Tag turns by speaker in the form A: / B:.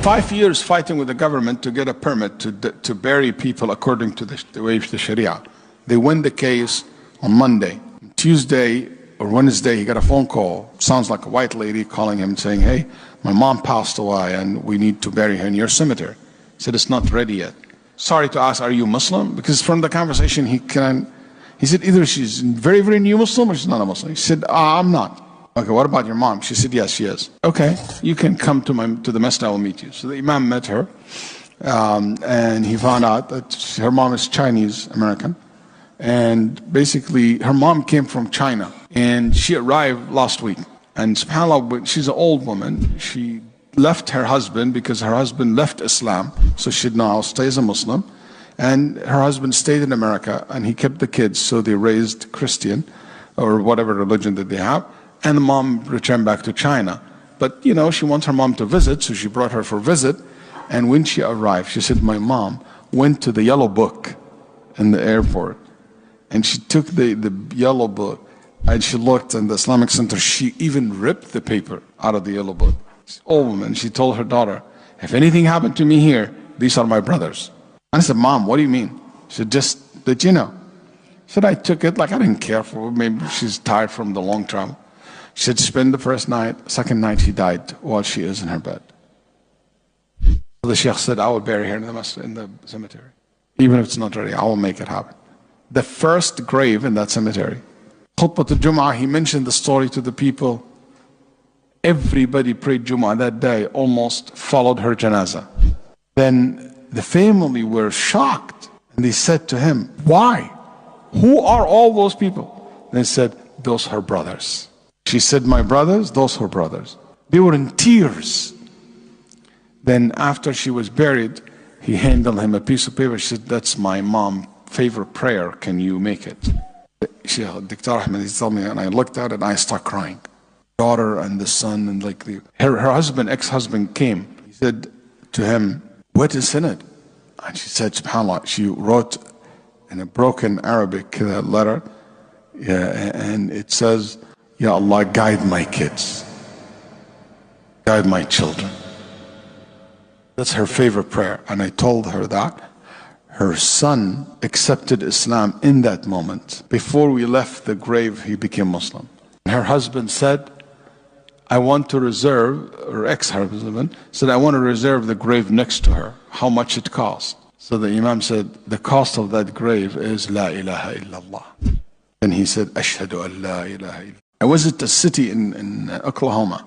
A: 5 years fighting with the government to get a permit to bury people according to the way of the Sharia. They win the case on Monday. Tuesday or Wednesday, he got a phone call. Sounds like a white lady calling him saying, hey, my mom passed away and we need to bury her in your cemetery. He said, it's not ready yet. Sorry to ask, are you Muslim? Because from the conversation, he said, either she's very, very new Muslim or she's not a Muslim. He said, I'm not. Okay, what about your mom? She said, yes, she is. Okay, you can come to the masjid, I will meet you. So the Imam met her, and he found out that her mom is Chinese American. And basically, her mom came from China, and she arrived last week. And subhanAllah, she's an old woman. She left her husband because her husband left Islam, so she now stays a Muslim. And her husband stayed in America, and he kept the kids, so they raised Christian, or whatever religion that they have. And the mom returned back to China. But, you know, she wants her mom to visit, so she brought her for a visit. And when she arrived, she said, my mom went to the yellow book in the airport. And she took the yellow book, and she looked in the Islamic Center. She even ripped the paper out of the yellow book. She's an old woman. She told her daughter, if anything happened to me here, these are my brothers. And I said, Mom, what do you mean? She said, just that you know. She said, I took it like I didn't care for her. Maybe she's tired from the long travel. She said, spend the first night. Second night, she died while she is in her bed. So the Sheikh said, I will bury her in the cemetery. Even if it's not ready, I will make it happen. The first grave in that cemetery. Khutbah al-Jum'ah, he mentioned the story to the people. Everybody prayed Jum'ah that day, almost followed her janazah. Then the family were shocked, and they said to him, why? Who are all those people? They said, those are her brothers. She said, my brothers, those are her brothers. They were in tears. Then after she was buried, he handed him a piece of paper. She said, that's my mom's favorite prayer. Can you make it? Dr. Ahmed, he told me, and I looked at it and I started crying. Daughter and the son, and like her husband, ex-husband came. He said to him, what is in it? And she said, subhanAllah, she wrote in a broken Arabic letter, and it says, Ya Allah, guide my kids, guide my children. That's her favorite prayer. And I told her that her son accepted Islam in that moment. Before we left the grave, he became Muslim. Her husband said, I want to reserve, or ex-husband said, I want to reserve the grave next to her. How much it costs? So the Imam said, the cost of that grave is La ilaha illallah. And he said, Ashhadu an la ilaha illallah. I was at a city in Oklahoma.